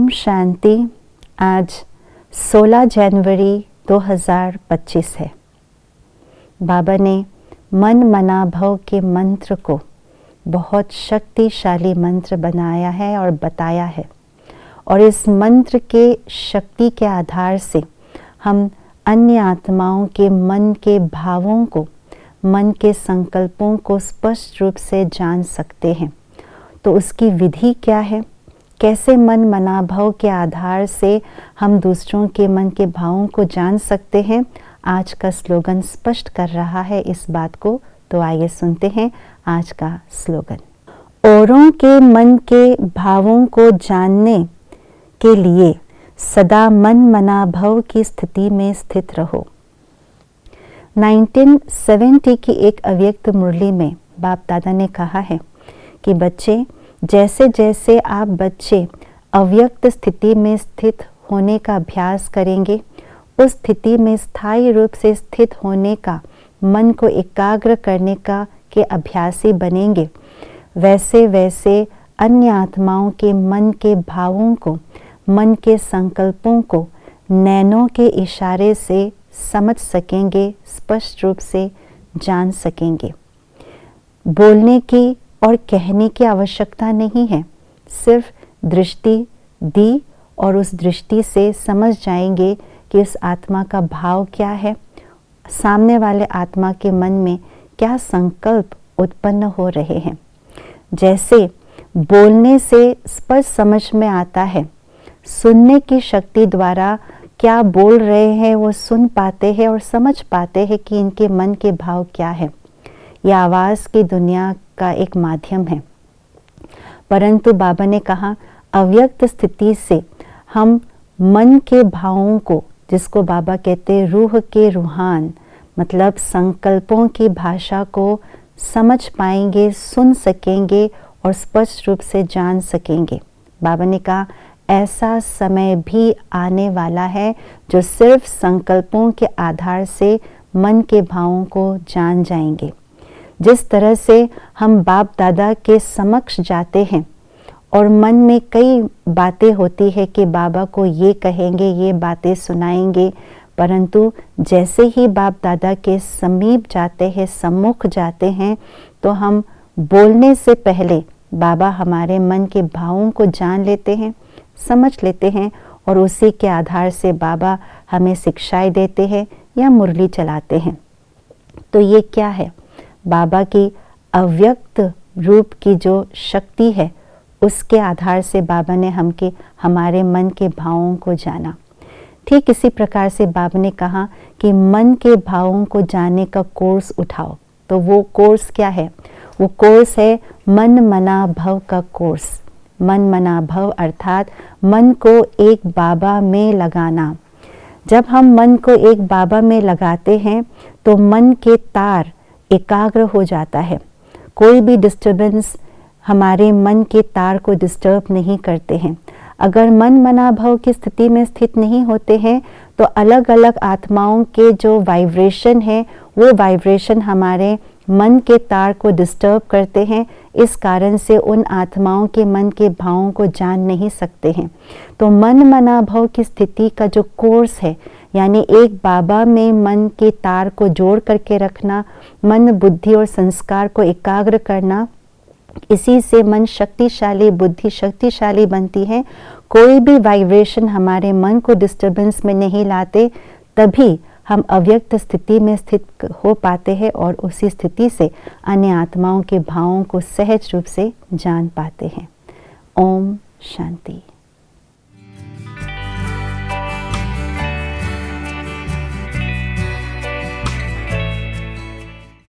शांति। आज 16 जनवरी 2025 है। बाबा ने मन मना भव के मंत्र को बहुत शक्तिशाली मंत्र बनाया है और बताया है, और इस मंत्र के शक्ति के आधार से हम अन्य आत्माओं के मन के भावों को, मन के संकल्पों को स्पष्ट रूप से जान सकते हैं। तो उसकी विधि क्या है? कैसे मन मना भव के आधार से हम दूसरों के मन के भावों को जान सकते हैं? आज का स्लोगन स्पष्ट कर रहा है इस बात को। तो आइए सुनते हैं आज का स्लोगन। औरों के मन के भावों को जानने के लिए सदा मन मना भव की स्थिति में स्थित रहो। 1970 की एक अव्यक्त मुरली में बाप दादा ने कहा है कि बच्चे, जैसे जैसे आप बच्चे अव्यक्त स्थिति में स्थित होने का अभ्यास करेंगे, उस स्थिति में स्थायी रूप से स्थित होने का, मन को एकाग्र करने का के अभ्यासी बनेंगे, वैसे वैसे अन्य आत्माओं के मन के भावों को, मन के संकल्पों को नैनों के इशारे से समझ सकेंगे, स्पष्ट रूप से जान सकेंगे। बोलने की और कहने की आवश्यकता नहीं है, सिर्फ दृष्टि दी और उस दृष्टि से समझ जाएंगे कि उस आत्मा का भाव क्या है, सामने वाले आत्मा के मन में क्या संकल्प उत्पन्न हो रहे हैं। जैसे बोलने से स्पष्ट समझ में आता है, सुनने की शक्ति द्वारा क्या बोल रहे हैं वो सुन पाते हैं और समझ पाते हैं कि इनके मन के भाव क्या है। यह आवाज़ की दुनिया का एक माध्यम है, परंतु बाबा ने कहा अव्यक्त स्थिति से हम मन के भावों को, जिसको बाबा कहते हैं रूह के रूहान, मतलब संकल्पों की भाषा को समझ पाएंगे, सुन सकेंगे और स्पष्ट रूप से जान सकेंगे। बाबा ने कहा ऐसा समय भी आने वाला है जो सिर्फ संकल्पों के आधार से मन के भावों को जान जाएंगे। जिस तरह से हम बाप दादा के समक्ष जाते हैं और मन में कई बातें होती है कि बाबा को ये कहेंगे, ये बातें सुनाएंगे, परंतु जैसे ही बाप दादा के समीप जाते हैं, सम्मुख जाते हैं, तो हम बोलने से पहले बाबा हमारे मन के भावों को जान लेते हैं, समझ लेते हैं, और उसी के आधार से बाबा हमें शिक्षाएं देते हैं या मुरली चलाते हैं। तो ये क्या है? बाबा की अव्यक्त रूप की जो शक्ति है, उसके आधार से बाबा ने हमारे मन के भावों को जाना। ठीक इसी प्रकार से बाबा ने कहा कि मन के भावों को जानने का कोर्स उठाओ। तो वो कोर्स क्या है? वो कोर्स है मन मना भव का कोर्स। मन मना भव अर्थात मन को एक बाबा में लगाना। जब हम मन को एक बाबा में लगाते हैं तो मन के तार एकाग्र हो जाता है। कोई भी डिस्टर्बेंस हमारे मन के तार को डिस्टर्ब नहीं करते हैं। अगर मन मना भव की स्थिति में स्थित नहीं होते हैं तो अलग अलग आत्माओं के जो वाइब्रेशन है, वो वाइब्रेशन हमारे मन के तार को डिस्टर्ब करते हैं। इस कारण से उन आत्माओं के मन के भावों को जान नहीं सकते हैं। तो मन मना भव की स्थिति का जो कोर्स है, यानी एक बाबा में मन के तार को जोड़ करके रखना, मन बुद्धि और संस्कार को एकाग्र करना, इसी से मन शक्तिशाली, बुद्धि शक्तिशाली बनती है। कोई भी वाइब्रेशन हमारे मन को डिस्टर्बेंस में नहीं लाते, तभी हम अव्यक्त स्थिति में स्थित हो पाते हैं और उसी स्थिति से अन्य आत्माओं के भावों को सहज रूप से जान पाते हैं। ओम शांति।